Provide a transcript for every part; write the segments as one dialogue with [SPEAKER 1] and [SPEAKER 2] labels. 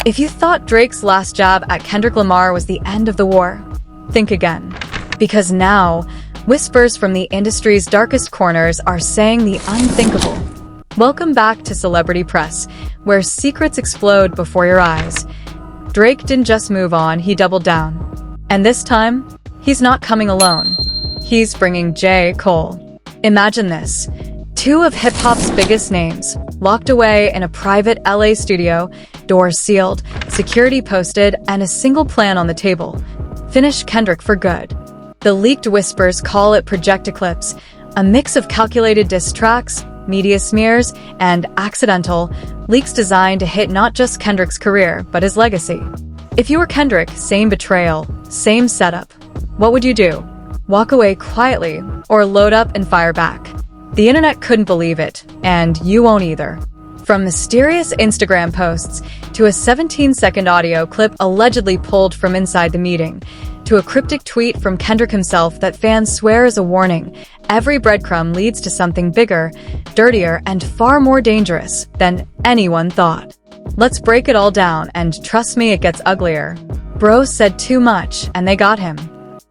[SPEAKER 1] If you thought Drake's last jab at Kendrick Lamar was the end of the war, think again. Because now, whispers from the industry's darkest corners are saying the unthinkable. Welcome back to Celebrity Press, where secrets explode before your eyes. Drake didn't just move on, he doubled down. And this time, he's not coming alone. He's bringing J. Cole. Imagine this. Two of hip-hop's biggest names, locked away in a private LA studio, doors sealed, security posted, and a single plan on the table. Finish Kendrick for good. The leaked whispers call it Project Eclipse, a mix of calculated diss tracks, media smears, and accidental leaks designed to hit not just Kendrick's career, but his legacy. If you were Kendrick, same betrayal, same setup. What would you do? Walk away quietly, or load up and fire back? The internet couldn't believe it, and you won't either. From mysterious Instagram posts, to a 17-second audio clip allegedly pulled from inside the meeting, to a cryptic tweet from Kendrick himself that fans swear is a warning, every breadcrumb leads to something bigger, dirtier, and far more dangerous than anyone thought. Let's break it all down, and trust me, it gets uglier. Bro said too much, and they got him.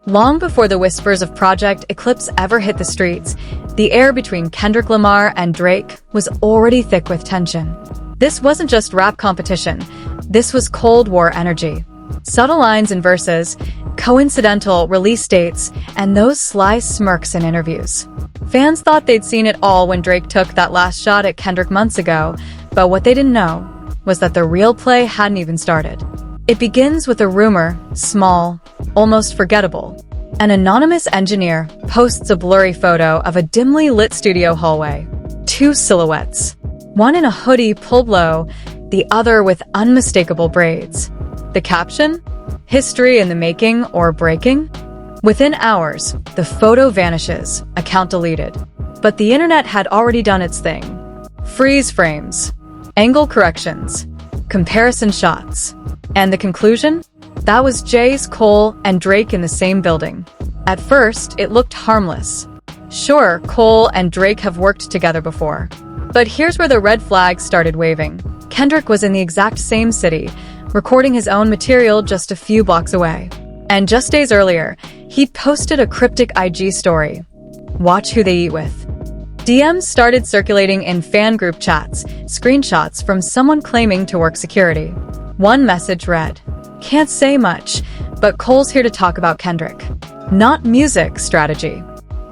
[SPEAKER 1] Long before the whispers of Project Eclipse ever hit the streets, the air between Kendrick Lamar and Drake was already thick with tension. This wasn't just rap competition, this was Cold War energy. Subtle lines in verses, coincidental release dates, and those sly smirks in interviews. Fans thought they'd seen it all when Drake took that last shot at Kendrick months ago, but what they didn't know was that the real play hadn't even started. It begins with a rumor, small, almost forgettable. An anonymous engineer posts a blurry photo of a dimly lit studio hallway. Two silhouettes. One in a hoodie pulled low, the other with unmistakable braids. The caption? History in the making or breaking? Within hours, the photo vanishes, account deleted. But the internet had already done its thing. Freeze frames, angle corrections, comparison shots. And the conclusion? That was Jay's, Cole, and Drake in the same building. At first, it looked harmless. Sure, Cole and Drake have worked together before. But here's where the red flags started waving. Kendrick was in the exact same city, recording his own material just a few blocks away. And just days earlier, he'd posted a cryptic IG story. Watch who they eat with. DMs started circulating in fan group chats, screenshots from someone claiming to work security. One message read, "Can't say much, but Cole's here to talk about Kendrick. Not music strategy."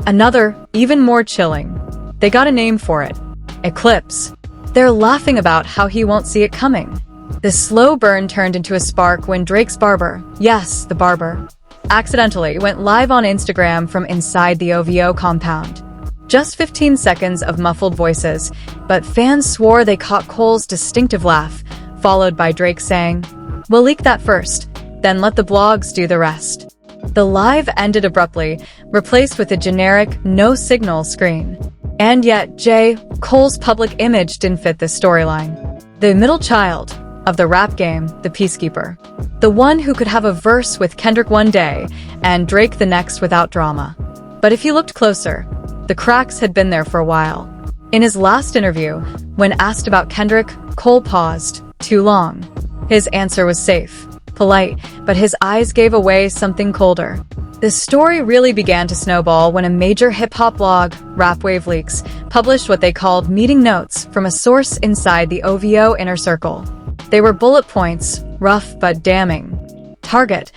[SPEAKER 1] Another, even more chilling. They got a name for it. Eclipse. They're laughing about how he won't see it coming. The slow burn turned into a spark when Drake's barber, yes, the barber, accidentally went live on Instagram from inside the OVO compound. Just 15 seconds of muffled voices, but fans swore they caught Cole's distinctive laugh, followed by Drake saying, "We'll leak that first, then let the blogs do the rest." The live ended abruptly, replaced with a generic, no-signal screen. And yet, J. Cole's public image didn't fit this storyline. The middle child of the rap game, the peacekeeper. The one who could have a verse with Kendrick one day, and Drake the next without drama. But if you looked closer, the cracks had been there for a while. In his last interview, when asked about Kendrick, Cole paused. Too long. His answer was safe, polite, but his eyes gave away something colder. The story really began to snowball when a major hip-hop blog, Rap Wave Leaks, published what they called meeting notes from a source inside the OVO inner circle. They were bullet points, rough but damning. Target: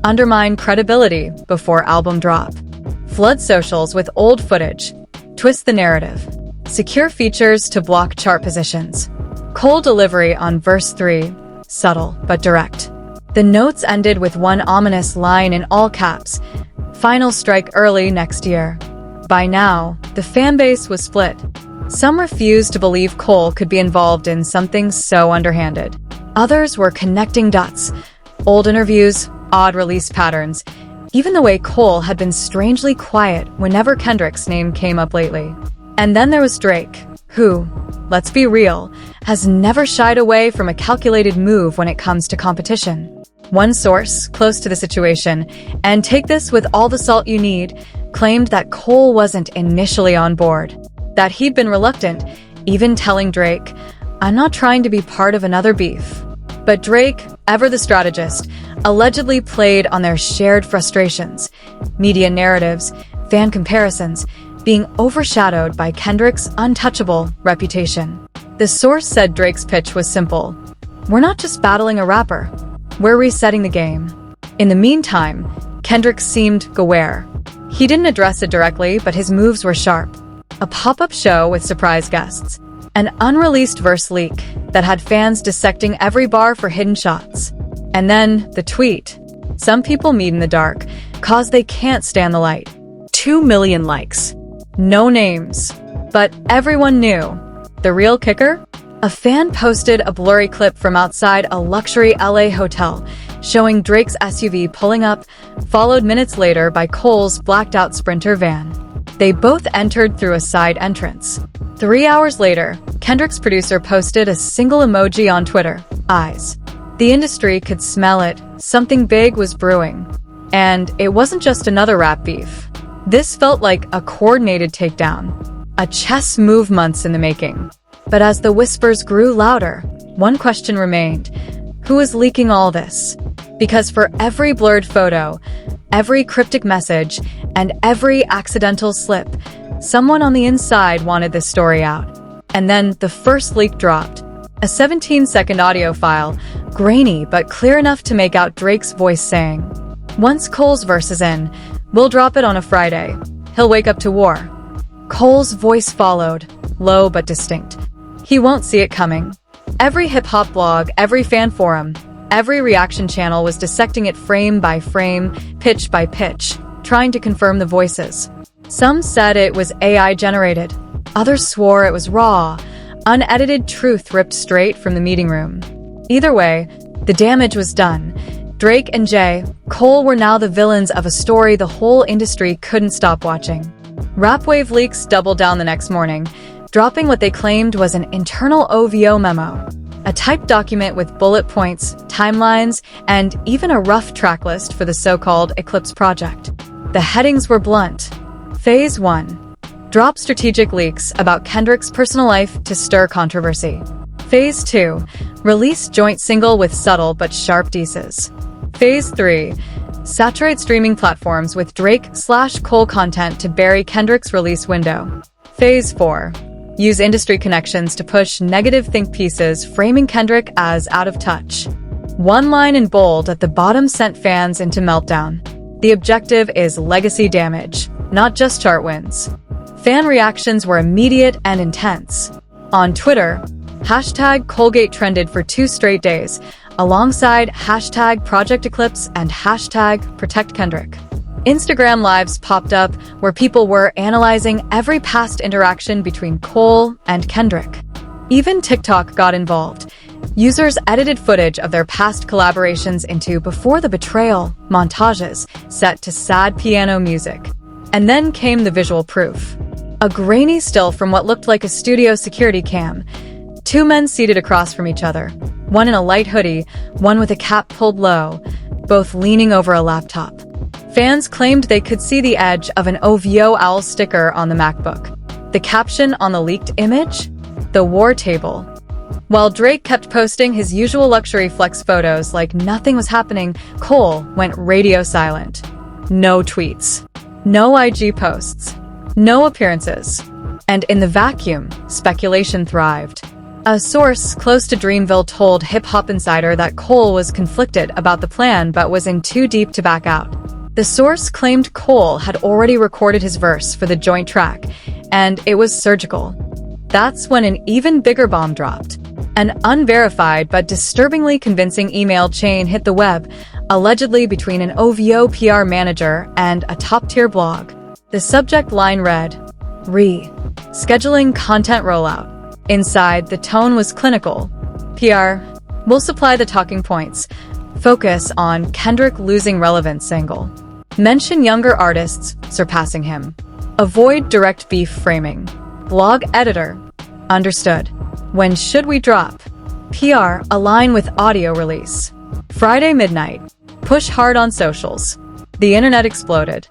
[SPEAKER 1] undermine credibility before album drop. Flood socials with old footage. Twist the narrative. Secure features to block chart positions. Cole delivery on verse 3, subtle but direct. The notes ended with one ominous line in all caps, "Final strike early next year." By now, the fanbase was split. Some refused to believe Cole could be involved in something so underhanded. Others were connecting dots. Old interviews, odd release patterns, even the way Cole had been strangely quiet whenever Kendrick's name came up lately. And then there was Drake, who, let's be real, has never shied away from a calculated move when it comes to competition. One source, close to the situation, and take this with all the salt you need, claimed that Cole wasn't initially on board, that he'd been reluctant, even telling Drake, "I'm not trying to be part of another beef." But Drake, ever the strategist, allegedly played on their shared frustrations, media narratives, fan comparisons, being overshadowed by Kendrick's untouchable reputation. The source said Drake's pitch was simple. We're not just battling a rapper, we're resetting the game. In the meantime, Kendrick seemed aware. He didn't address it directly, but his moves were sharp. A pop-up show with surprise guests. An unreleased verse leak that had fans dissecting every bar for hidden shots. And then the tweet. Some people meet in the dark, cause they can't stand the light. 2 million likes. No names. But everyone knew. The real kicker? A fan posted a blurry clip from outside a luxury LA hotel, showing Drake's SUV pulling up, followed minutes later by Cole's blacked-out Sprinter van. They both entered through a side entrance. 3 hours later, Kendrick's producer posted a single emoji on Twitter, eyes. The industry could smell it. Something big was brewing. And it wasn't just another rap beef. This felt like a coordinated takedown. A chess move months in the making. But as the whispers grew louder, one question remained. Who was leaking all this? Because for every blurred photo, every cryptic message, and every accidental slip, someone on the inside wanted this story out. And then the first leak dropped. A 17-second audio file, grainy but clear enough to make out Drake's voice saying, "Once Cole's verse is in, we'll drop it on a Friday. He'll wake up to war." Cole's voice followed, low but distinct. He won't see it coming. Every hip-hop blog, every fan forum, every reaction channel was dissecting it frame by frame, pitch by pitch, trying to confirm the voices. Some said it was AI-generated. Others swore it was raw, unedited truth ripped straight from the meeting room. Either way, the damage was done. Drake and Cole were now the villains of a story the whole industry couldn't stop watching. Rapwave leaks doubled down the next morning, dropping what they claimed was an internal OVO memo, a typed document with bullet points, timelines, and even a rough track list for the so-called Eclipse project. The headings were blunt. Phase 1. Drop strategic leaks about Kendrick's personal life to stir controversy. Phase 2. Release joint single with subtle but sharp dices. Phase 3. Saturate streaming platforms with Drake/Cole content to bury Kendrick's release window. Phase 4. Use industry connections to push negative think pieces framing Kendrick as out of touch. One line in bold at the bottom sent fans into meltdown. The objective is legacy damage, not just chart wins. Fan reactions were immediate and intense. On Twitter, hashtag Colgate trended for 2 straight days, alongside hashtag Project Eclipse and hashtag Protect Kendrick. Instagram lives popped up where people were analyzing every past interaction between Cole and Kendrick. Even TikTok got involved. Users edited footage of their past collaborations into before the betrayal montages set to sad piano music. And then came the visual proof. A grainy still from what looked like a studio security cam. 2 men seated across from each other, one in a light hoodie, one with a cap pulled low, both leaning over a laptop. Fans claimed they could see the edge of an OVO owl sticker on the MacBook. The caption on the leaked image? The war table. While Drake kept posting his usual luxury flex photos like nothing was happening, Cole went radio silent. No tweets. No IG posts. No appearances. And in the vacuum, speculation thrived. A source close to Dreamville told Hip Hop Insider that Cole was conflicted about the plan but was in too deep to back out. The source claimed Cole had already recorded his verse for the joint track, and it was surgical. That's when an even bigger bomb dropped. An unverified but disturbingly convincing email chain hit the web, allegedly between an OVO PR manager and a top-tier blog. The subject line read, Scheduling content rollout. Inside, the tone was clinical. PR, we'll supply the talking points. Focus on Kendrick losing relevance angle. Mention younger artists surpassing him. Avoid direct beef framing. Blog editor. Understood. When should we drop? PR, align with audio release. Friday midnight. Push hard on socials. The internet exploded.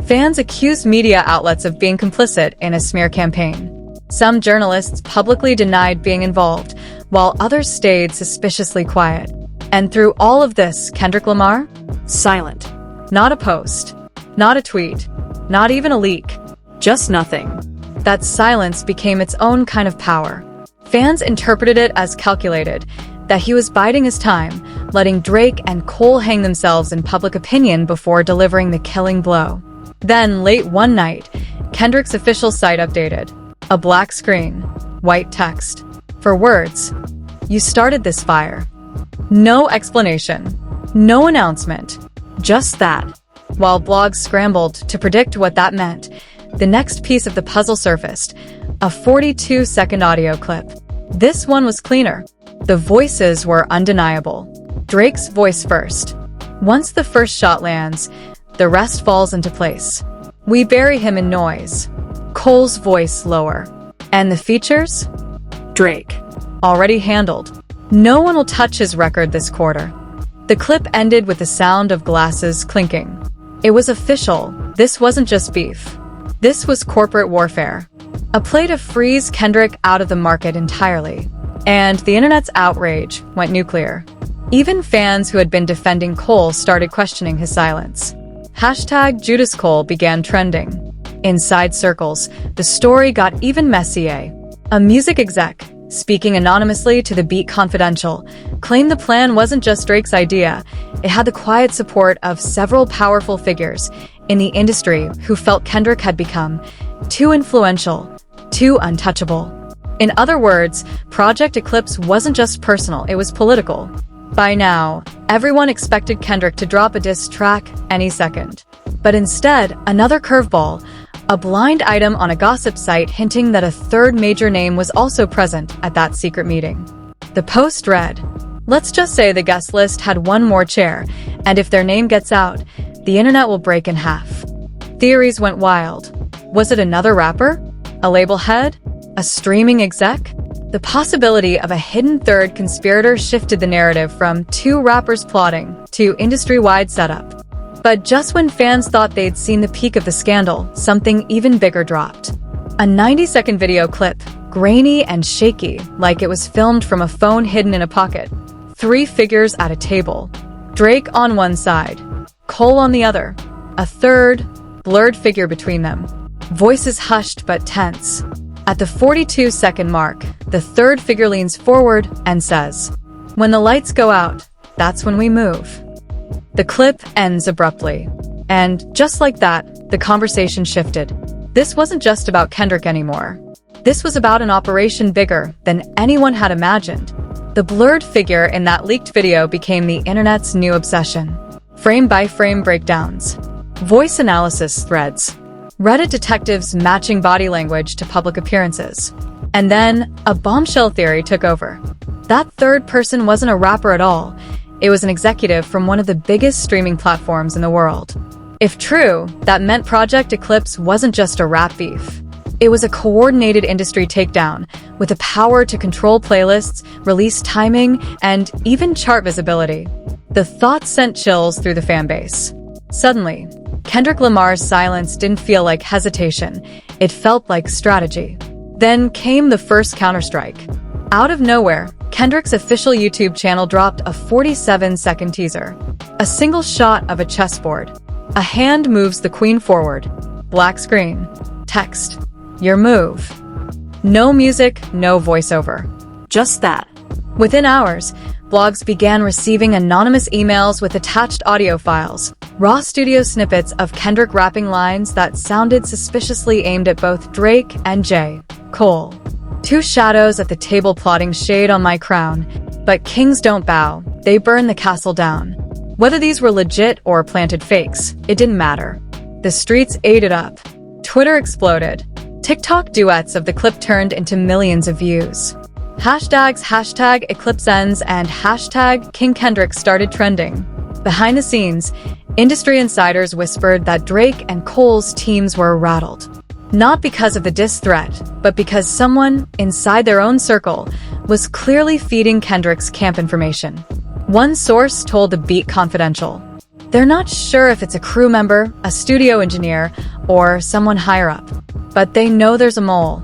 [SPEAKER 1] Fans accused media outlets of being complicit in a smear campaign. Some journalists publicly denied being involved, while others stayed suspiciously quiet. And through all of this, Kendrick Lamar? Silent. Not a post. Not a tweet. Not even a leak. Just nothing. That silence became its own kind of power. Fans interpreted it as calculated, that he was biding his time, letting Drake and Cole hang themselves in public opinion before delivering the killing blow. Then, late one night, Kendrick's official site updated. A black screen. White text. For words. You started this fire. No explanation. No announcement. Just that. While blogs scrambled to predict what that meant, the next piece of the puzzle surfaced. A 42-second audio clip. This one was cleaner. The voices were undeniable. Drake's voice first. Once the first shot lands, the rest falls into place. We bury him in noise. Cole's voice lower. And the features? Drake. Already handled. No one will touch his record this quarter. The clip ended with the sound of glasses clinking. It was official. This wasn't just beef. This was corporate warfare. A play to freeze Kendrick out of the market entirely. And the internet's outrage went nuclear. Even fans who had been defending Cole started questioning his silence. Hashtag Judas Cole began trending. Inside circles, the story got even messier. A music exec, speaking anonymously to the Beat Confidential, claimed the plan wasn't just Drake's idea. It had the quiet support of several powerful figures in the industry who felt Kendrick had become too influential, too untouchable. In other words, Project Eclipse wasn't just personal, it was political. By now, everyone expected Kendrick to drop a diss track any second. But instead, another curveball, a blind item on a gossip site hinting that a third major name was also present at that secret meeting. The post read, "Let's just say the guest list had one more chair, and if their name gets out, the internet will break in half." Theories went wild. Was it another rapper? A label head? A streaming exec? The possibility of a hidden third conspirator shifted the narrative from two rappers plotting to industry-wide setup. But just when fans thought they'd seen the peak of the scandal, something even bigger dropped. A 90-second video clip, grainy and shaky, like it was filmed from a phone hidden in a pocket. Three figures at a table. Drake on one side, Cole on the other. A third, blurred figure between them. Voices hushed but tense. At the 42-second mark, the third figure leans forward and says, "When the lights go out, that's when we move." The clip ends abruptly. And just like that, the conversation shifted. This wasn't just about Kendrick anymore. This was about an operation bigger than anyone had imagined. The blurred figure in that leaked video became the internet's new obsession. Frame-by-frame breakdowns. Voice analysis threads. Reddit detectives matching body language to public appearances. And then, a bombshell theory took over. That third person wasn't a rapper at all. It was an executive from one of the biggest streaming platforms in the world. If true, that meant Project Eclipse wasn't just a rap beef. It was a coordinated industry takedown, with the power to control playlists, release timing, and even chart visibility. The thought sent chills through the fanbase. Suddenly, Kendrick Lamar's silence didn't feel like hesitation, it felt like strategy. Then came the first counterstrike. Out of nowhere, Kendrick's official YouTube channel dropped a 47-second teaser. A single shot of a chessboard. A hand moves the queen forward. Black screen. Text. Your move. No music, no voiceover. Just that. Within hours, blogs began receiving anonymous emails with attached audio files, raw studio snippets of Kendrick rapping lines that sounded suspiciously aimed at both Drake and J. Cole. Two shadows at the table plotting shade on my crown, but kings don't bow, they burn the castle down. Whether these were legit or planted fakes, it didn't matter. The streets ate it up. Twitter exploded. TikTok duets of the clip turned into millions of views. Hashtags #EclipseEnds and #King Kendrick started trending. Behind the scenes, industry insiders whispered that Drake and Cole's teams were rattled. Not because of the diss threat, but because someone, inside their own circle, was clearly feeding Kendrick's camp information. One source told the Beat Confidential, "They're not sure if it's a crew member, a studio engineer, or someone higher up, but they know there's a mole."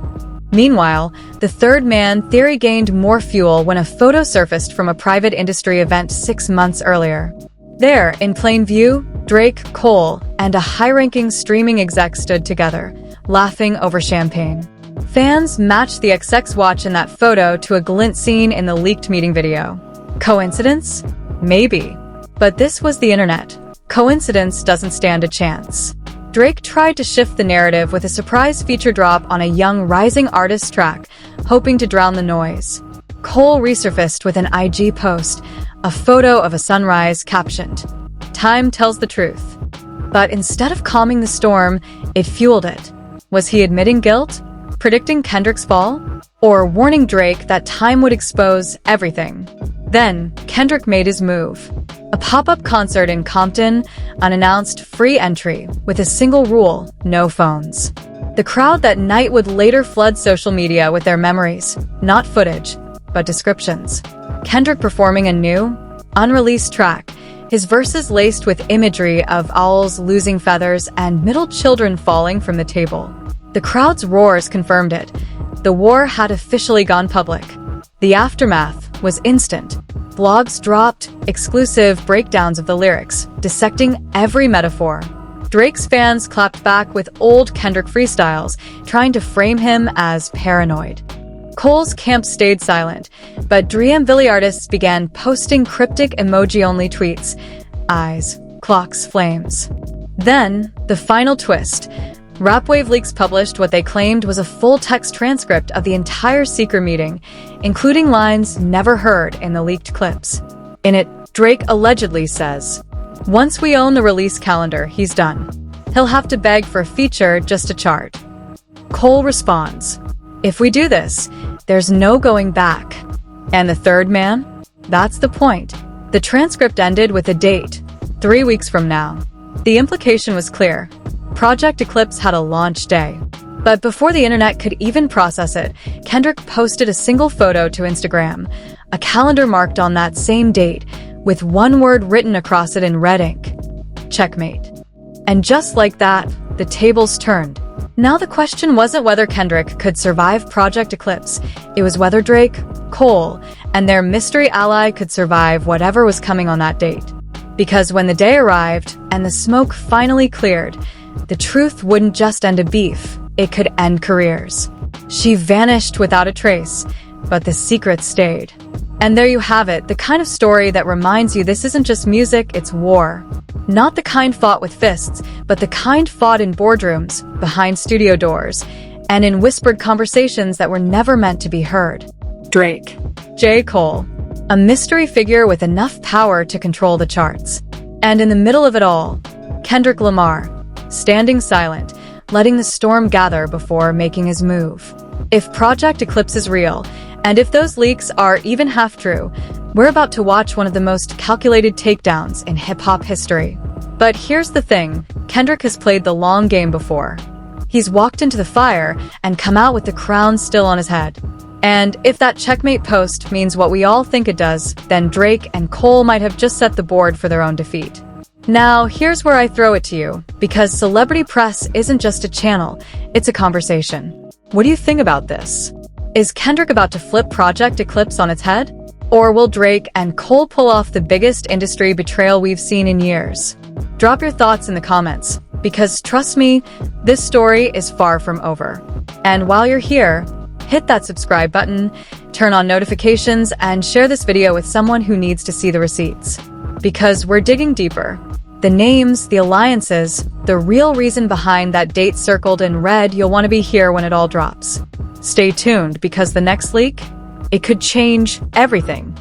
[SPEAKER 1] Meanwhile, The third man theory gained more fuel when a photo surfaced from a private industry event 6 months earlier. There, in plain view, Drake, Cole, and a high-ranking streaming exec stood together, laughing over champagne. Fans matched the exec's watch in that photo to a glint seen in the leaked meeting video. Coincidence? Maybe. But this was the internet. Coincidence doesn't stand a chance. Drake tried to shift the narrative with a surprise feature drop on a young rising artist track, hoping to drown the noise. Cole resurfaced with an IG post, a photo of a sunrise captioned, "Time tells the truth." But instead of calming the storm, it fueled it. Was he admitting guilt? Predicting Kendrick's fall? Or warning Drake that time would expose everything? Then, Kendrick made his move. A pop-up concert in Compton, unannounced, free entry, with a single rule: no phones. The crowd that night would later flood social media with their memories, not footage, but descriptions. Kendrick performing a new, unreleased track, his verses laced with imagery of owls losing feathers and middle children falling from the table. The crowd's roars confirmed it. The war had officially gone public. The aftermath was instant. Blogs dropped exclusive breakdowns of the lyrics, dissecting every metaphor. Drake's fans clapped back with old Kendrick freestyles, trying to frame him as paranoid. Cole's camp stayed silent, but Dreamville artists began posting cryptic emoji-only tweets. Eyes, clocks, flames. Then, the final twist. Rapwave Leaks published what they claimed was a full-text transcript of the entire secret meeting, including lines never heard in the leaked clips. In it, Drake allegedly says, "Once we own the release calendar, he's done. He'll have to beg for a feature just to chart." Cole responds, "If we do this, there's no going back." And the third man? That's the point. The transcript ended with a date, 3 weeks from now. The implication was clear. Project Eclipse had a launch day. But before the internet could even process it, Kendrick posted a single photo to Instagram, a calendar marked on that same date, with one word written across it in red ink: checkmate. And just like that, the tables turned. Now the question wasn't whether Kendrick could survive Project Eclipse, it was whether Drake, Cole, and their mystery ally could survive whatever was coming on that date. Because when the day arrived, and the smoke finally cleared, the truth wouldn't just end a beef, it could end careers. She vanished without a trace, but the secret stayed. And there you have it, the kind of story that reminds you this isn't just music, it's war. Not the kind fought with fists, but the kind fought in boardrooms, behind studio doors, and in whispered conversations that were never meant to be heard. Drake. J. Cole. A mystery figure with enough power to control the charts. And in the middle of it all, Kendrick Lamar, standing silent, letting the storm gather before making his move. If Project Eclipse is real, and if those leaks are even half true, we're about to watch one of the most calculated takedowns in hip-hop history. But here's the thing, Kendrick has played the long game before. He's walked into the fire and come out with the crown still on his head. And if that checkmate post means what we all think it does, then Drake and Cole might have just set the board for their own defeat. Now, here's where I throw it to you, because celebrity press isn't just a channel, it's a conversation. What do you think about this? Is Kendrick about to flip Project Eclipse on its head? Or will Drake and Cole pull off the biggest industry betrayal we've seen in years? Drop your thoughts in the comments, because trust me, this story is far from over. And while you're here, hit that subscribe button, turn on notifications, and share this video with someone who needs to see the receipts. Because we're digging deeper. The names, the alliances, the real reason behind that date circled in red, you'll want to be here when it all drops. Stay tuned, because the next leak, it could change everything.